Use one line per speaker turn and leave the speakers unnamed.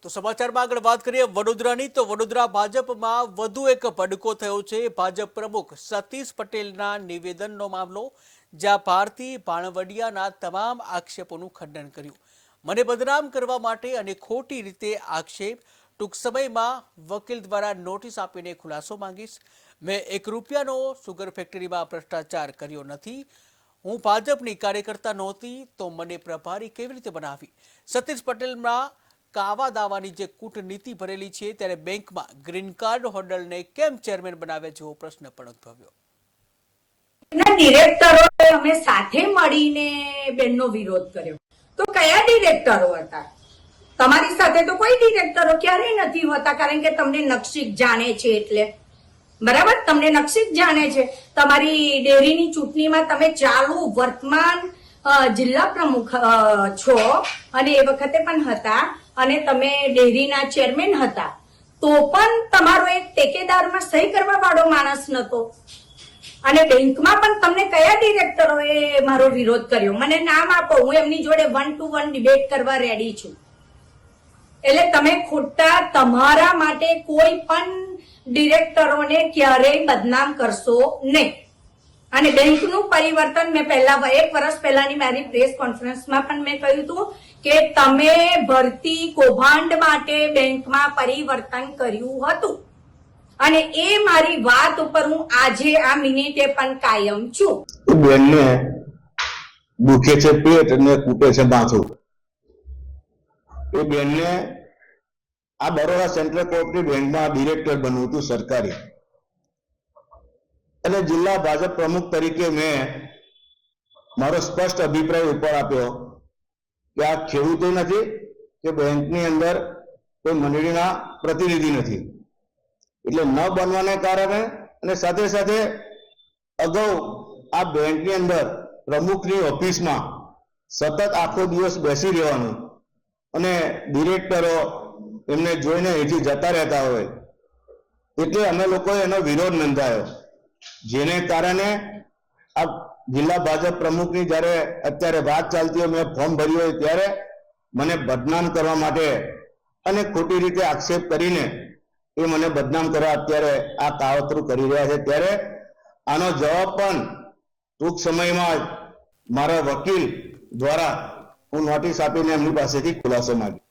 તો સમાચારમાં આગળ વાત કરીએ વડોદરાની તો વડોદરા ભાજપમાં વધુ એક ભડકો થયો છે ભાજપ પ્રમુખ સતીશ પટેલના નિવેદનનો મામલો, જ્યાં ભારતી ભાણવડિયાના તમામ આક્ષેપોનું ખંડન કર્યું। મને બદનામ કરવા માટે અને ખોટી રીતે આક્ષેપ, ટૂંક સમયમાં વકીલ દ્વારા નોટિસ આપીને ખુલાસો માંગીશ। મેં ₹1 રૂપિયાનો સુગર ફેક્ટરીમાં ભ્રષ્ટાચાર કર્યો નથી। હું ભાજપની કાર્યકર્તા નહોતી તો મને પ્રભારી કેવી રીતે બનાવી? સતીશ પટેલમાં કાવા દાવાની જે કૂટનીતિ ભરેલી છે ત્યારે બેંકમાં ગ્રીન કાર્ડ હોલ્ડરને કેમ ચેરમેન બનાવે જેવો પ્રશ્ન પણ ઉદ્ભવ્યો।
ડિરેક્ટરોએ અમે સાથે મળીને બેનનો વિરોધ કર્યો તો કયા ડિરેક્ટરો હતા? તમારી સાથે તો કોઈ ડિરેક્ટરો ક્યારેય નથી હોતા, કારણ કે તમને નકશીક જાણે છે એટલે બરાબર, તમને નકશીક જાણે છે। તમારી ડેરીની ચૂંટણીમાં તમે ચાલુ વર્તમાન જિલ્લા પ્રમુખ છો અને એ વખતે પણ હતા અને તમે ડેરીના ચેરમેન હતા, તો પણ તમારો એક ટેકેદારમાં સહી કરવા વાળો માણસ નતો। અને બેંકમાં પણ તમને કયા ડિરેક્ટરોએ મારો વિરોધ કર્યો? મને નામ આપો, હું એમની જોડે 1 to 1 ડિબેટ કરવા રેડી છું। એટલે તમે ખોટા તમારા માટે કોઈ પણ ડિરેક્ટરોને ક્યારેય બદનામ કરશો નહીં। અને બેંકનું પરિવર્તન મેં પહેલા 1 વર્ષ પહેલાની મારી પ્રેસ કોન્ફરન્સમાં પણ મેં કહ્યું હતું કે તમે ભરતી કૌભાંડ માટે બેંકમાં પરિવર્તન કર્યું હતું અને એ મારી વાત ઉપર હું આજે આ મિનિટે પણ કાયમ છું।
બેનને દુખે છે પેટ અને કૂટે છે માથું। એ બેનને આ બરોડા સેન્ટ્રલ કોઓપરેટિવ બેંકમાં ડિરેક્ટર બનવું હતું સરકારી, અને જિલ્લા ભાજપ પ્રમુખ તરીકે મેં મારો સ્પષ્ટ અભિપ્રાય ઉપર આપ્યો કે આ ખેડૂતો નથી કે બેંકની અંદર કોઈ મંડળીના પ્રતિનિધિ નથી, એટલે ન બનવાને કારણે અને સાથે સાથે અગાઉ આ બેંકની અંદર પ્રમુખની ઓફિસમાં સતત આખો દિવસ બેસી રહેવાનું અને ડિરેક્ટરો એમને જોઈને અહીંથી જતા રહેતા હોય, એટલે અમે લોકોએ એનો વિરોધ નોંધાયો, જેને કારણે આ જિલ્લા ભાજપ પ્રમુખની જ્યારે અત્યારે વાત ચાલતી હોય, મેં ફોર્મ ભર્યું હોય ત્યારે મને બદનામ કરવા માટે અને ખોટી રીતે આક્ષેપ કરીને એ મને બદનામ કરવા અત્યારે આ કાવતરું કરી રહ્યા છે। ત્યારે આનો જવાબ પણ ટૂંક સમયમાં મારા વકીલ દ્વારા હું નોટિસ આપીને એમની પાસેથી ખુલાસો માંગી।